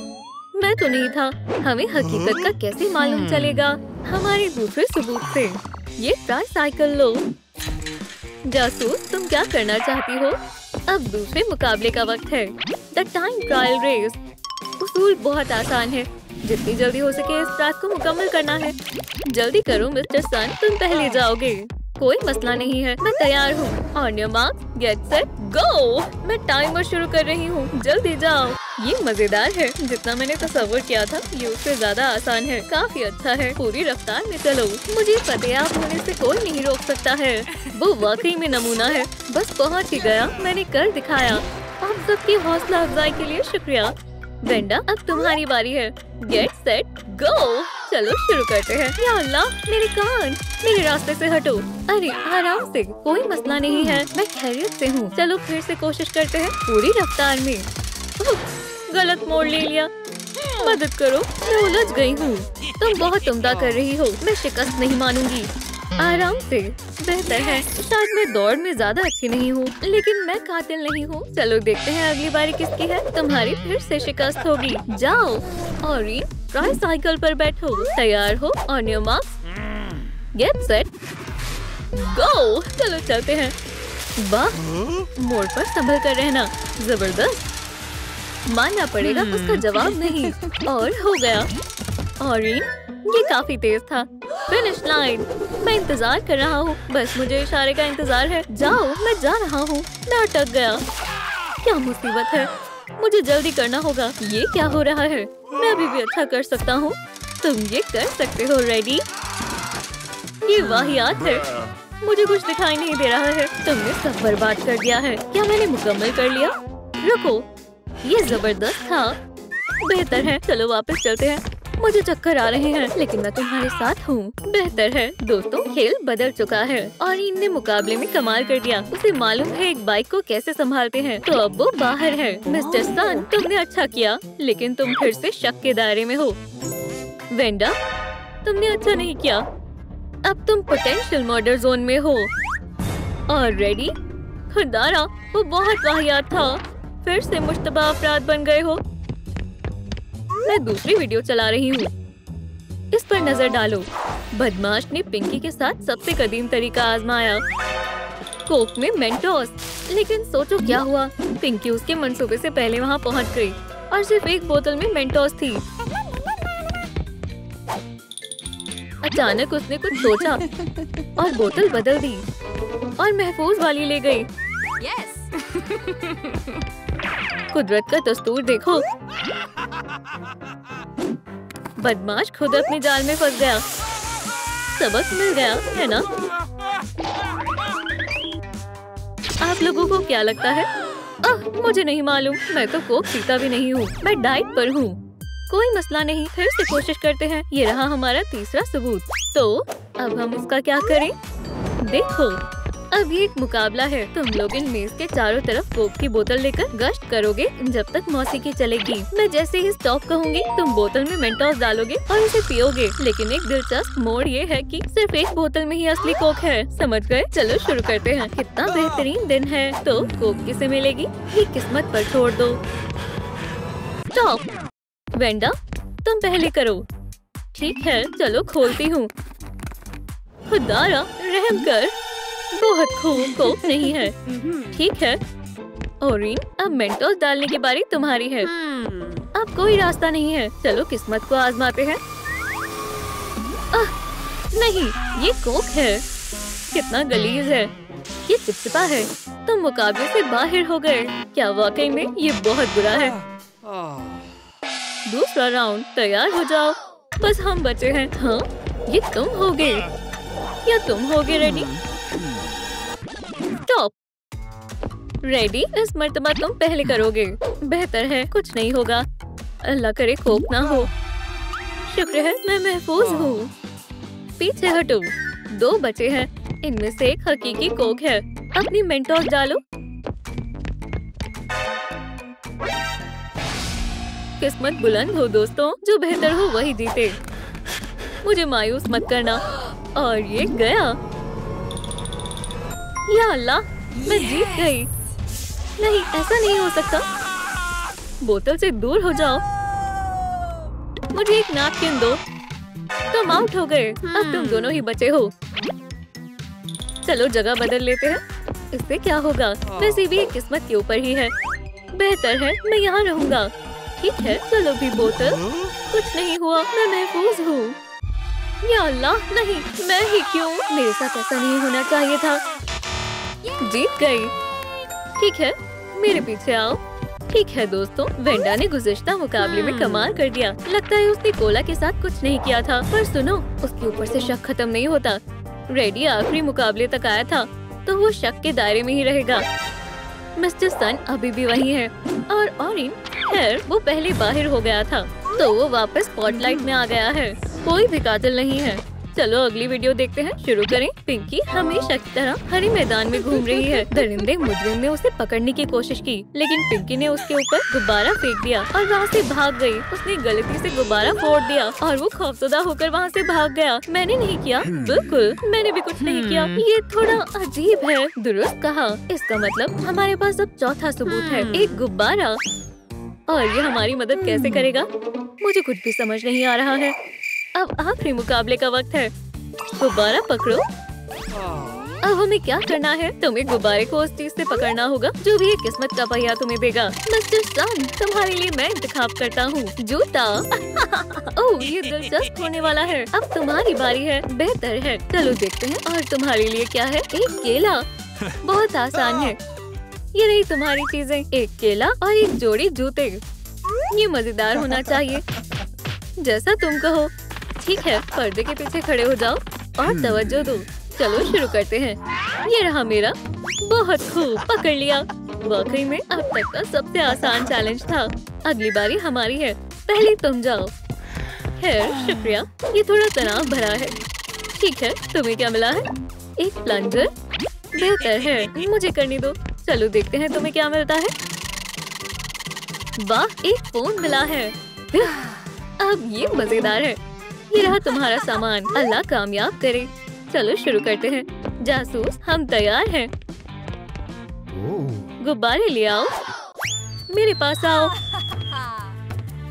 मैं तो नहीं था। हमें हकीकत का कैसे मालूम चलेगा? हमारे दूसरे सबूत से। ये ट्राईसाइकिल लो। जासूस, तुम क्या करना चाहती हो? अब दूसरे मुकाबले का वक्त है। The time trial race. उसूल बहुत आसान है। जितनी जल्दी हो सके इस टास्क को मुकम्मल करना है। जल्दी करो मिस्टर सन, तुम पहले जाओगे। कोई मसला नहीं है, मैं तैयार हूँ। On your mark, get set, go. मैं टाइमर शुरू कर रही हूँ, जल्दी जाओ। ये मजेदार है। जितना मैंने तस्वीर किया था ये उससे ज्यादा आसान है। काफी अच्छा है। पूरी रफ्तार में चलो। मुझे फतेह होने से कोई नहीं रोक सकता है। वो वाकई में नमूना है। बस पहुँच ही गया। मैंने कर दिखाया। आप सबकी हौसला अफजाई के लिए शुक्रिया। वेंडा, अब तुम्हारी बारी है। Gate set, go. चलो शुरू करते हैं। या अल्लाह, मेरे कान, मेरे रास्ते से हटो। अरे आराम से, कोई मसला नहीं है, मैं खैरियत से हूँ। चलो फिर से कोशिश करते हैं पूरी रफ्तार में। गलत मोड़ ले लिया। मदद करो, मैं उलझ गई हूँ। तुम बहुत उम्दा कर रही हो। मैं शिकस्त नहीं मानूंगी। आराम से। बेहतर है। शायद मैं दौड़ में ज्यादा अच्छी नहीं हूँ, लेकिन मैं कातिल नहीं हूँ। चलो देखते हैं अगली बारी किसकी है। तुम्हारी फिर से शिकस्त होगी। जाओ। ऑरिन, ट्राईसाइकिल पर बैठो। तैयार हो? On your mark, get set, go. चलो चलते हैं। वाह, मोड़ पर संभल कर रहना। जबरदस्त। मानना पड़ेगा उसका जवाब नहीं। और हो गया। ऑरिन, ये काफी तेज था। Finish line. मैं इंतजार कर रहा हूँ। बस मुझे इशारे का इंतजार है। जाओ, मैं जा रहा हूँ। मैं अटक गया। क्या मुसीबत है। मुझे जल्दी करना होगा। ये क्या हो रहा है? मैं अभी भी अच्छा कर सकता हूँ। तुम ये कर सकते हो। रेडी? ये वाहियात है। मुझे कुछ दिखाई नहीं दे रहा है। तुमने सब बर्बाद कर दिया है। क्या मैंने मुकम्मल कर लिया? रुको, ये जबरदस्त था। बेहतर है, चलो वापस चलते हैं। मुझे चक्कर आ रहे हैं, लेकिन मैं तुम्हारे साथ हूँ। बेहतर है। दोस्तों, खेल बदल चुका है और इनने मुकाबले में कमाल कर दिया। उसे मालूम है एक बाइक को कैसे संभालते हैं, तो अब वो बाहर है। मिस्टर सन, तुमने अच्छा किया, लेकिन तुम फिर से शक के दायरे में हो। वेंडा, तुमने अच्छा नहीं किया। अब तुम पोटेंशियल मर्डर जोन में हो। और रेडी? खुदारा, वो बहुत वाहियात था। फिर से मुश्तबा अफराद बन गए हो। मैं दूसरी वीडियो चला रही हूँ। इस पर नजर डालो। बदमाश ने पिंकी के साथ सबसे कदीम तरीका आजमाया, कोक में मेंटोस। लेकिन सोचो क्या हुआ, पिंकी उसके मंसूबे से पहले वहाँ पहुँच गई और सिर्फ एक बोतल में मेंटोस थी। अचानक उसने कुछ सोचा और बोतल बदल दी और महफूज वाली ले गई। कुदरत का दस्तूर देखो, बदमाश खुद अपने जाल में फंस गया। सबक मिल गया है ना? आप लोगों को क्या लगता है? मुझे नहीं मालूम, मैं तो कोक पीता भी नहीं हूँ, मैं डाइट पर हूँ। कोई मसला नहीं, फिर से कोशिश करते हैं। ये रहा हमारा तीसरा सबूत। तो अब हम इसका क्या करें? देखो, अब ये एक मुकाबला है। तुम लोग इन मेज के चारों तरफ कोक की बोतल लेकर गश्त करोगे जब तक मौसीकी चलेगी। मैं जैसे ही स्टॉप कहूँगी, तुम बोतल में मेंटोस डालोगे और उसे पियोगे। लेकिन एक दिलचस्प मोड़ ये है कि सिर्फ एक बोतल में ही असली कोक है। समझ गए? चलो शुरू करते हैं। कितना बेहतरीन दिन है। तो कोक किसे मिलेगी, ये किस्मत पर छोड़ दो। स्टॉप। वेंडा, तुम पहले करो। ठीक है, चलो खोलती हूँ। खुदारा रहम कर, बहुत खूब, कोक नहीं है। ठीक है ओरिन, अब मेंटोस डालने की बारी तुम्हारी है। अब कोई रास्ता नहीं है, चलो किस्मत को आजमाते हैं। नहीं, ये कोक है। कितना गलीज है, ये चिपचिपा है। तुम मुकाबले से बाहर हो गए। क्या वाकई में ये बहुत बुरा है। दूसरा राउंड, तैयार हो जाओ। बस हम बचे हैं। हाँ, ये तुम होगे या तुम होगे रेडी? स्टॉप। रेडी? इस मर्तबा तुम पहले करोगे। बेहतर है, कुछ नहीं होगा। अल्लाह करे कोक ना हो। शुक्र है मैं महफूज हूँ। पीछे हटो। 2 बचे हैं, इनमें से एक हकीकी कोक है। अपनी मेंटोस डालो। किस्मत बुलंद हो दोस्तों, जो बेहतर हो वही जीते। मुझे मायूस मत करना। और ये गया। या अल्लाह, मैं जीत गई। नहीं, ऐसा नहीं हो सकता। बोतल से दूर हो जाओ। मुझे एक नैपकिन दो। तुम आउट हो गए। अब तुम दोनों ही बचे हो। चलो जगह बदल लेते हैं। इससे क्या होगा? वैसे भी ये किस्मत के ऊपर ही है। बेहतर है मैं यहाँ रहूँगा। ठीक है, चलो भी बोतल। कुछ नहीं हुआ, मैं महफूज हूँ। या अल्लाह, नहीं, मैं ही क्यों? मेरे साथ ऐसा नहीं होना चाहिए था। जीत गई। ठीक है, मेरे पीछे आओ। ठीक है दोस्तों, वेंडा ने गुज़िश्ता मुकाबले में कमाल कर दिया। लगता है उसने कोला के साथ कुछ नहीं किया था। पर सुनो, उसके ऊपर से शक खत्म नहीं होता। रेडी आखिरी मुकाबले तक आया था, तो वो शक के दायरे में ही रहेगा। मिस्टर सन अभी भी वही है और ऑरिन, खैर वो पहले बाहर हो गया था, तो वो वापस स्पॉटलाइट में आ गया है। कोई भी कातिल नहीं है। चलो अगली वीडियो देखते हैं। शुरू करें। पिंकी हमेशा की तरह हरे मैदान में घूम रही है। दरिंदे मुजरिम ने उसे पकड़ने की कोशिश की, लेकिन पिंकी ने उसके ऊपर गुब्बारा फेंक दिया और वहाँ से भाग गई। उसने गलती से गुब्बारा फोड़ दिया और वो खौफजदा होकर वहाँ से भाग गया। मैंने नहीं किया, बिल्कुल मैंने भी कुछ नहीं किया। ये थोड़ा अजीब है। दुरुस्त कहा। इसका मतलब हमारे पास अब चौथा सबूत है, एक गुब्बारा। और ये हमारी मदद कैसे करेगा? मुझे कुछ भी समझ नहीं आ रहा है। अब आखिरी मुकाबले का वक्त है। गुब्बारा पकड़ो। अब हमें क्या करना है? तुम्हें गुब्बारे को उस चीज से पकड़ना होगा जो भी ये किस्मत का पहिया तुम्हें देगा। मिस्टर सन, तुम्हारे लिए मैं इंतखाब करता हूँ जूता। ओह, ये दिलचस्प होने वाला है। अब तुम्हारी बारी है। बेहतर है, चलो देखते हैं। और तुम्हारे लिए क्या है? एक केला। बहुत आसान है। ये रही तुम्हारी चीजें, एक केला और एक जोड़ी जूते। ये मजेदार होना चाहिए, जैसा तुम कहो। ठीक है, पर्दे के पीछे खड़े हो जाओ और तवज्जो दो। चलो शुरू करते हैं। ये रहा मेरा। बहुत खूब, पकड़ लिया। वाकई में अब तक का सबसे आसान चैलेंज था। अगली बारी हमारी है। पहले तुम जाओ। खैर शुक्रिया, ये थोड़ा तनाव भरा है। ठीक है, तुम्हें क्या मिला है? एक प्लंजर। बेहतर है, मुझे करने दो। चलो देखते हैं तुम्हें क्या मिलता है। वाह, एक फोन मिला है। अब ये मजेदार है। ये रहा तुम्हारा सामान। अल्लाह कामयाब करे। चलो शुरू करते हैं। जासूस, हम तैयार हैं। गुब्बारे ले आओ। मेरे पास आओ।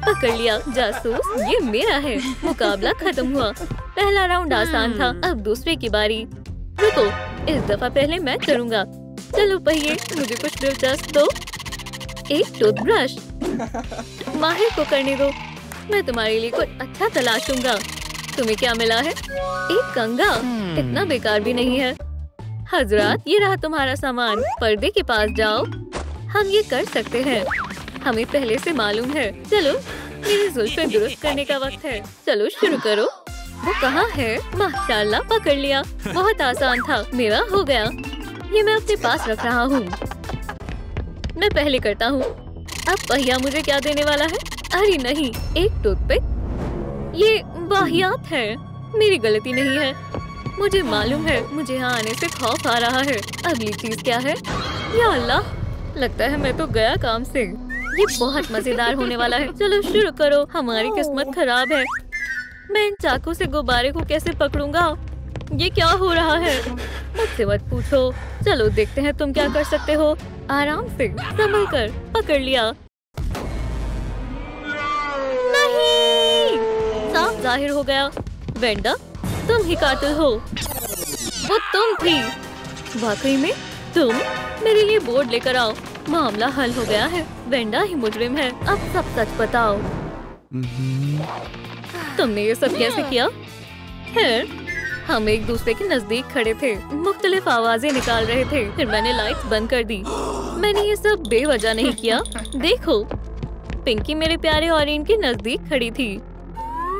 पकड़ लिया जासूस, ये मेरा है। मुकाबला खत्म हुआ। पहला राउंड आसान था, अब दूसरे की बारी। रुको, इस दफा पहले मैं करूँगा। चलो पहिए, मुझे कुछ दिलचस्प दो। एक टूथब्रश। माहिर को करने दो, मैं तुम्हारे लिए कुछ अच्छा तलाशूंगा। तुम्हें क्या मिला है? एक कंघा। इतना बेकार भी नहीं है। हजरात, ये रहा तुम्हारा सामान। पर्दे के पास जाओ। हम ये कर सकते हैं, हमें पहले से मालूम है। चलो, मेरी जुल्फें दुरुस्त करने का वक्त है। चलो शुरू करो। वो कहाँ है? माशाल्लाह, पकड़ लिया। बहुत आसान था, मेरा हो गया। ये मैं अपने पास रख रहा हूँ। मैं पहले करता हूँ। अब पहिया मुझे क्या देने वाला है? अरे नहीं, एक टूथपिक। ये वाहियात है, मेरी गलती नहीं है। मुझे मालूम है, मुझे यहाँ आने से खौफ आ रहा है। अगली चीज क्या है? या अल्लाह, लगता है मैं तो गया काम से। ये बहुत मजेदार होने वाला है। चलो शुरू करो। हमारी किस्मत खराब है। मैं इन चाकू से गुब्बारे को कैसे पकड़ूंगा? ये क्या हो रहा है? मुझसे मत पूछो। चलो देखते हैं तुम क्या कर सकते हो। आराम से, संभल कर। पकड़ लिया। नहीं, साफ जाहिर हो गया। वेंडा, तुम ही कातिल हो। वो तुम थी। वाकई में तुम? मेरे लिए बोर्ड लेकर आओ। मामला हल हो गया है। वेंडा ही मुजरिम है। अब सब सच बताओ। तुमने ये सब कैसे किया? खैर, हम एक दूसरे के नजदीक खड़े थे, मुख्तलिफ आवाजें निकाल रहे थे। फिर मैंने लाइट्स बंद कर दी। मैंने ये सब बेवजह नहीं किया। देखो, पिंकी मेरे प्यारे ऑरेंज के नजदीक खड़ी थी।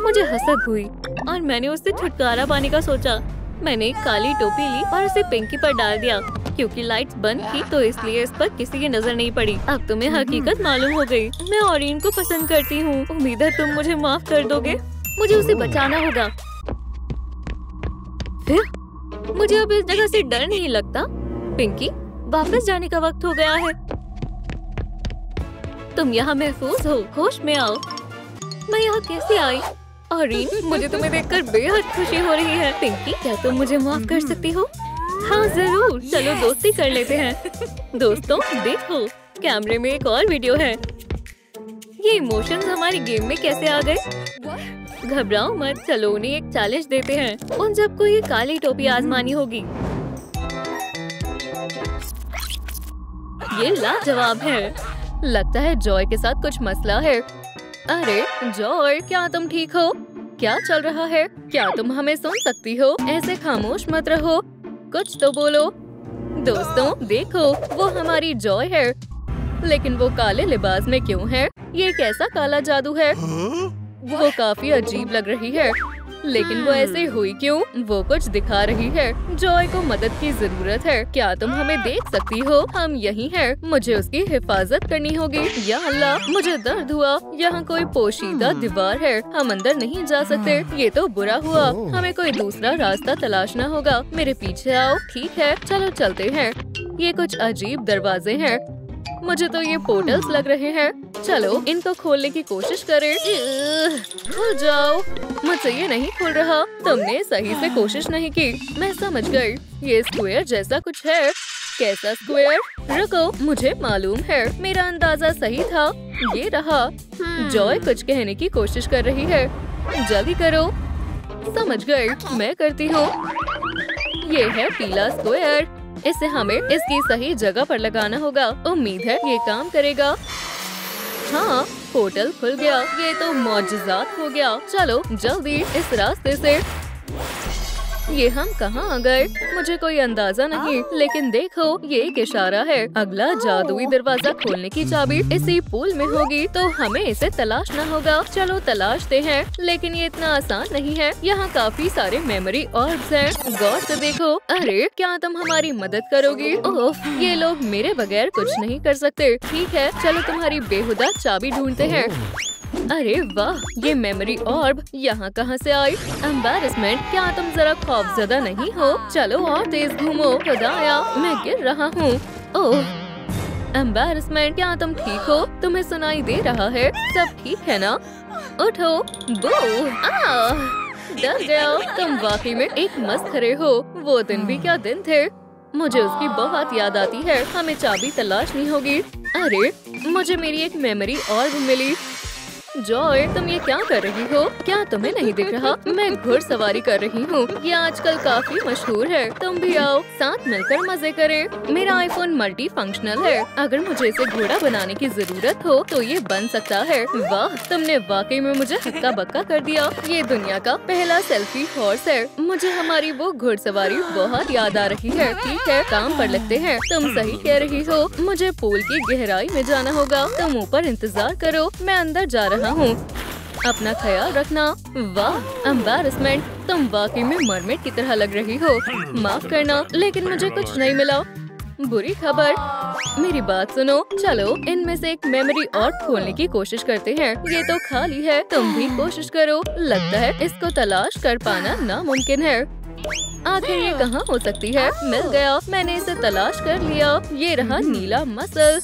मुझे हसद हुई और मैंने उससे छुटकारा पाने का सोचा। मैंने एक काली टोपी ली और उसे पिंकी पर डाल दिया। क्योंकि लाइट्स बंद थी तो इसलिए इस पर किसी की नजर नहीं पड़ी। अब तुम्हें हकीकत मालूम हो गई। मैं ऑरेंज को पसंद करती हूँ। उम्मीद है तुम मुझे माफ कर दोगे। मुझे उसे बचाना होगा। फिर मुझे अब इस जगह से डर नहीं लगता। पिंकी, वापस जाने का वक्त हो गया है। तुम यहाँ महफूज हो, होश में आओ। मैं यहाँ कैसे आई? ऑरेंज, मुझे तुम्हें देखकर बेहद खुशी हो रही है। पिंकी, क्या तुम मुझे माफ कर सकती हो? हाँ जरूर, चलो दोस्ती कर लेते हैं। दोस्तों देखो, कैमरे में एक और वीडियो है। ये इमोशंस हमारी गेम में कैसे आ गए? घबराओ मत, चलो उन्हें एक चैलेंज देते हैं। उन सबको ये काली टोपी आजमानी होगी। ये लाजवाब है। लगता है जॉय के साथ कुछ मसला है। अरे जॉय, क्या तुम ठीक हो? क्या चल रहा है? क्या तुम हमें सुन सकती हो? ऐसे खामोश मत रहो, कुछ तो बोलो। दोस्तों देखो, वो हमारी जॉय है। लेकिन वो काले लिबास में क्यों है? ये कैसा काला जादू है? वो काफी अजीब लग रही है। लेकिन वो ऐसे हुई क्यों? वो कुछ दिखा रही है। जॉय को मदद की जरूरत है। क्या तुम हमें देख सकती हो? हम यही हैं। मुझे उसकी हिफाजत करनी होगी। या अल्लाह, मुझे दर्द हुआ। यहाँ कोई पोशीदा दीवार है, हम अंदर नहीं जा सकते। ये तो बुरा हुआ। हमें कोई दूसरा रास्ता तलाशना होगा। मेरे पीछे आओ। ठीक है, चलो चलते हैं। ये कुछ अजीब दरवाजे हैं। मुझे तो ये पोर्टल्स लग रहे हैं। चलो इनको खोलने की कोशिश करें। खुल जाओ। मुझसे ये नहीं खुल रहा। तुमने सही से कोशिश नहीं की। मैं समझ गई, ये स्क्वायर जैसा कुछ है। कैसा स्क्वायर? रुको, मुझे मालूम है। मेरा अंदाजा सही था। ये रहा। जॉय कुछ कहने की कोशिश कर रही है। जल्दी करो। समझ गई, मैं करती हूँ। ये है पीला स्क्वायर। इसे हमें इसकी सही जगह पर लगाना होगा। उम्मीद है ये काम करेगा। हाँ, पोर्टल खुल गया। ये तो मौजज़ात हो गया। चलो जल्दी इस रास्ते से। ये हम कहाँ आ गए? मुझे कोई अंदाजा नहीं, लेकिन देखो ये एक इशारा है। अगला जादुई दरवाजा खोलने की चाबी इसी पूल में होगी, तो हमें इसे तलाशना होगा। चलो तलाशते हैं, लेकिन ये इतना आसान नहीं है। यहाँ काफी सारे मेमोरी ऑर्ब्स हैं। गौर से देखो। अरे क्या तुम हमारी मदद करोगी? ओह, ये लोग मेरे बगैर कुछ नहीं कर सकते। ठीक है, चलो तुम्हारी बेहुदा चाबी ढूंढते हैं। अरे वाह, ये मेमोरी ऑर्ब यहाँ कहाँ से आई? एम्बैरेसमेंट, क्या तुम जरा खौफजदा नहीं हो? चलो और तेज घूमो। खुदाया, मैं गिर रहा हूँ। ओह, एम्बैरेसमेंट, क्या तुम ठीक हो? तुम्हें सुनाई दे रहा है? सब ठीक है ना? उठो। बो, डर गया। तुम वाकई में एक मस्खरे हो। वो दिन भी क्या दिन थे। मुझे उसकी बहुत याद आती है। हमें चाबी तलाशनी होगी। अरे, मुझे मेरी एक मेमोरी ऑर्ब मिली। जॉय, तुम ये क्या कर रही हो? क्या तुम्हें नहीं दिख रहा? मैं घुड़सवारी कर रही हूँ। ये आजकल काफी मशहूर है। तुम भी आओ, साथ मिलकर मजे करें। मेरा आईफोन मल्टी फंक्शनल है। अगर मुझे इसे घोड़ा बनाने की जरूरत हो तो ये बन सकता है। वाह, तुमने वाकई में मुझे हक्का बक्का कर दिया। ये दुनिया का पहला सेल्फी हॉर्स है। मुझे हमारी वो घुड़सवारी बहुत याद आ रही है। ठीक है, काम पर लगते हैं। तुम सही कह रही हो। मुझे पूल की गहराई में जाना होगा। तुम ऊपर इंतजार करो, मैं अंदर जा रहा हूँ। अपना ख्याल रखना। वाह, एम्बैरेसमेंट, तुम वाकई में मरमेड की तरह लग रही हो। माफ करना, लेकिन मुझे कुछ नहीं मिला। बुरी खबर। मेरी बात सुनो, चलो इनमें से एक मेमोरी और खोलने की कोशिश करते हैं। ये तो खाली है, तुम भी कोशिश करो। लगता है इसको तलाश कर पाना नामुमकिन है। आखिर ये कहाँ हो सकती है? मिल गया, मैंने इसे तलाश कर लिया। ये रहा नीला मसल।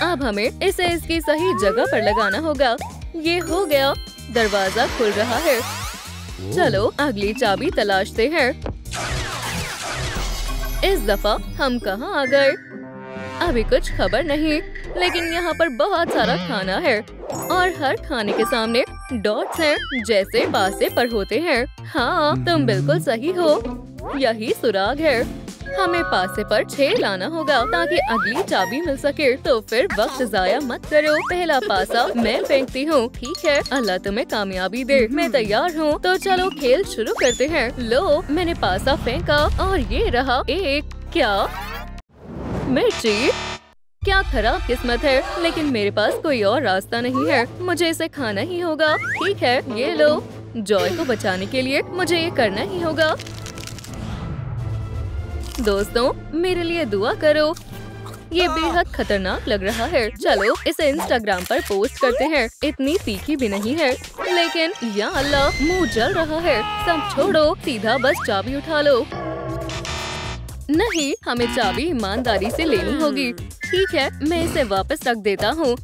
अब हमें इसे इसकी सही जगह पर लगाना होगा। ये हो गया, दरवाजा खुल रहा है। चलो अगली चाबी तलाशते हैं। इस दफा हम कहाँ आ गए? अभी कुछ खबर नहीं, लेकिन यहाँ पर बहुत सारा खाना है और हर खाने के सामने डॉट्स हैं, जैसे पासे पर होते हैं। हाँ, तुम बिल्कुल सही हो, यही सुराग है। हमें पासे पर 6 लाना होगा ताकि अगली चाबी मिल सके। तो फिर वक्त जाया मत करो, पहला पासा मैं फेंकती हूँ। ठीक है, अल्लाह तुम्हें कामयाबी दे। मैं तैयार हूँ, तो चलो खेल शुरू करते हैं। लो, मैंने पासा फेंका और ये रहा एक। क्या मिर्ची? क्या खराब किस्मत है, लेकिन मेरे पास कोई और रास्ता नहीं है। मुझे इसे खाना ही होगा। ठीक है, ये लो। जॉय को बचाने के लिए मुझे ये करना ही होगा। दोस्तों, मेरे लिए दुआ करो। ये बेहद खतरनाक लग रहा है। चलो इसे इंस्टाग्राम पर पोस्ट करते हैं। इतनी तीखी भी नहीं है, लेकिन या अल्लाह, मुंह जल रहा है। सब छोड़ो, सीधा बस चाबी उठा लो। नहीं, हमें चाबी ईमानदारी से लेनी होगी। ठीक है, मैं इसे वापस रख देता हूँ।